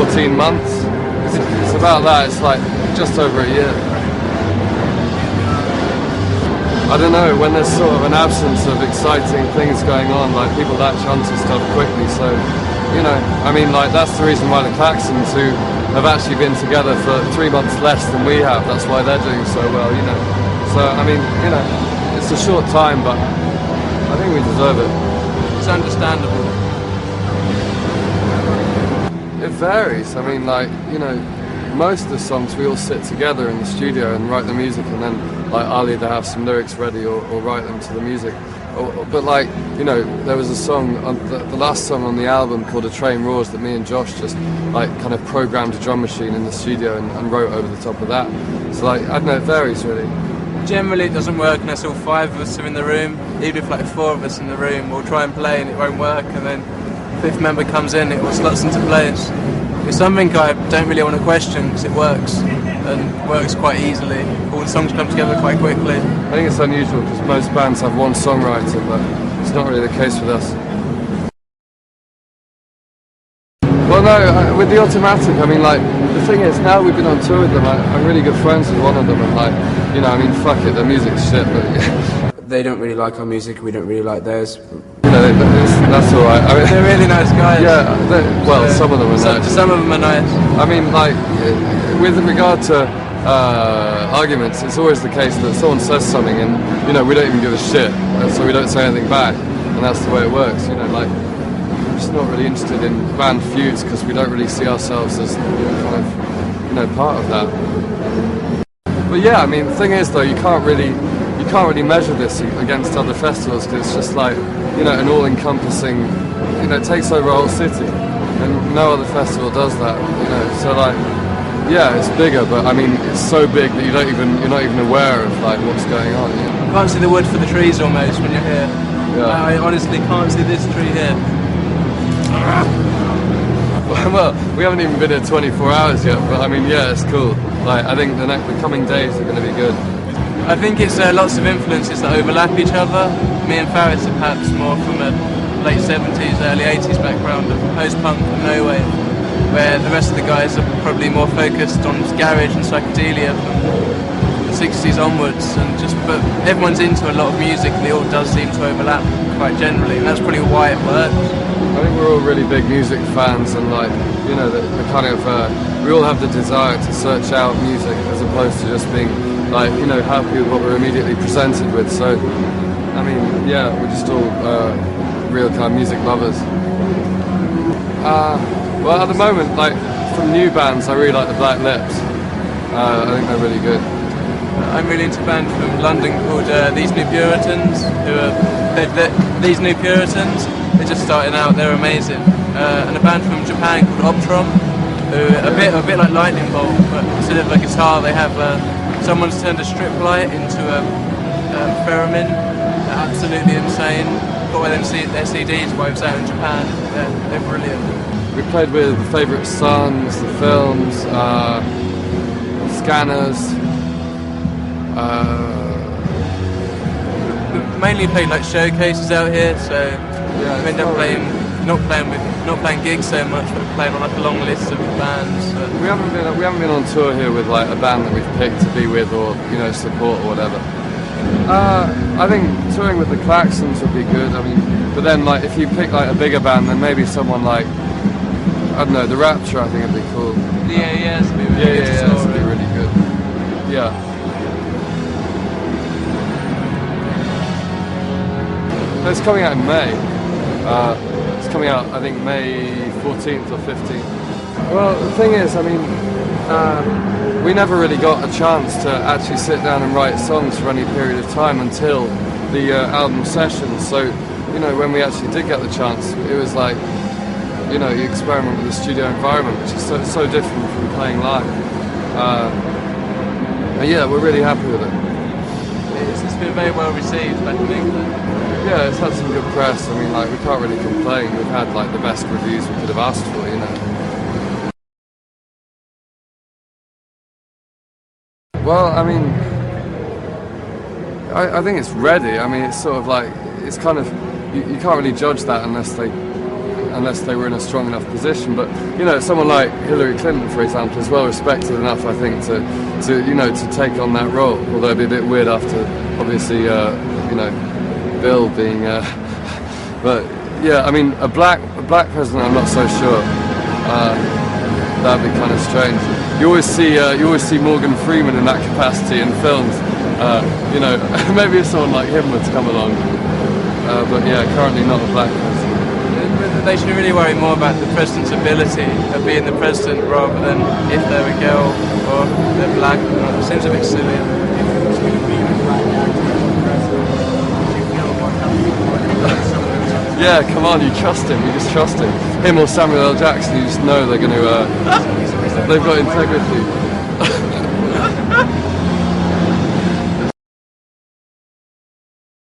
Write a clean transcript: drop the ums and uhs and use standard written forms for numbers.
14 months. It's about that. It's like just over a year. I don't know, when there's sort of an absence of exciting things going on, like people latch onto stuff quickly, so, you know, I mean, like, that's the reason why the Claxons, who have actually been together for 3 months less than we have, that's why they're doing so well, you know. So, I mean, you know, it's a short time, but I think we deserve it. It's understandable. It varies, I mean, like, you know, most of the songs we all sit together in the studio and write the music, and then like I'll either have some lyrics ready or write them to the music. But like, you know, there was a song, on the last song on the album called A Train Roars that me and Josh just like kind of programmed a drum machine in the studio and wrote over the top of that. So like, I don't know, it varies really. Generally it doesn't work unless all 5 of us are in the room. Even if like 4 of us in the room, we'll try and play and it won't work, and then 5th member comes in, it will slots into place. It's something I don't really want to question because it works, and works quite easily. All the songs come together quite quickly. I think it's unusual because most bands have one songwriter, but it's not really the case with us. Well, no, with the Automatic, I mean, like, the thing is, now we've been on tour with them, I'm really good friends with one of them, and like, you know, I mean, fuck it, their music's shit, but yeah. They don't really like our music, we don't really like theirs. You know, that's alright. I mean, they're really nice guys. Yeah, well, some of them are nice. Some of them are nice. I mean, like, with regard to arguments, it's always the case that someone says something and, you know, we don't even give a shit, so we don't say anything back, and that's the way it works, you know, like, I'm just not really interested in band feuds because we don't really see ourselves as kind of, you know, part of that. But yeah, I mean, the thing is though, you can't really measure this against other festivals because it's just like, you know, an all-encompassing, you know, it takes over a whole city, and no other festival does that, you know, so like, yeah, it's bigger, but I mean, it's so big that you're not even aware of like what's going on. You know? You can't see the wood for the trees almost when you're here. Yeah. I honestly can't see this tree here. Well, we haven't even been here 24 hours yet, but I mean, yeah, it's cool. Like, I think the coming days are going to be good. I think it's lots of influences that overlap each other. Me and Faris are perhaps more from a late 70s, early 80s background of post-punk and no wave, where the rest of the guys are probably more focused on garage and psychedelia from the 60s onwards, and but everyone's into a lot of music and it all does seem to overlap quite generally, and that's probably why it works. I think we're all really big music fans, and like, you know, the kind of, we all have the desire to search out music as opposed to just being like, you know, happy with what we're immediately presented with. So, I mean, yeah, we're just all real kind of music lovers. Well, at the moment, like, from new bands, I really like the Black Lips. I think they're really good. I'm really into a band from London called These New Puritans, These New Puritans. They're just starting out, they're amazing. And a band from Japan called Optron, who are a bit like Lightning Bolt, but instead of a guitar, they have someone's turned a strip light into a theremin. They're absolutely insane. Got one of their CDs while I was out in Japan. They're brilliant. We played with The Favourite Sons, The Films, Scanners. We mainly played like showcases out here, so yeah, we end up not playing gigs so much, but playing on like a long list of bands. We haven't been on tour here with like a band that we've picked to be with or, you know, support or whatever. I think touring with the Claxons would be good. I mean, but then like if you pick like a bigger band, then maybe someone like, I don't know, The Rapture, I think it'd be cool. Yeah, it'd be really good. Yeah, it'd be really good. Yeah. It's coming out in May. It's coming out, I think, May 14th or 15th. Well, the thing is, I mean, we never really got a chance to actually sit down and write songs for any period of time until the album sessions. So, you know, when we actually did get the chance, it was like, you know, you experiment with the studio environment, which is so different from playing live. And yeah, we're really happy with it. It's been very well received back in England. Yeah, it's had some good press. I mean, like, we can't really complain. We've had like the best reviews we could have asked for, you know. Well, I mean, I think it's ready. I mean, it's sort of like, it's kind of, you can't really judge that unless unless they were in a strong enough position. But you know, someone like Hillary Clinton, for example, is well respected enough, I think, to take on that role. Although it'd be a bit weird after, obviously, Bill being. But yeah, I mean, a black president, I'm not so sure. That'd be kind of strange. You always see Morgan Freeman in that capacity in films. Maybe if someone like him were to come along. But yeah, currently not a black president. They should really worry more about the president's ability of being the president rather than if they're a girl or they're black. It seems a bit silly. If it was going to be a black actor as the president, would you feel more comfortable with someone who's Yeah, come on, you trust him. You just trust him. Him or Samuel L. Jackson, you just know they're going to. They've got integrity.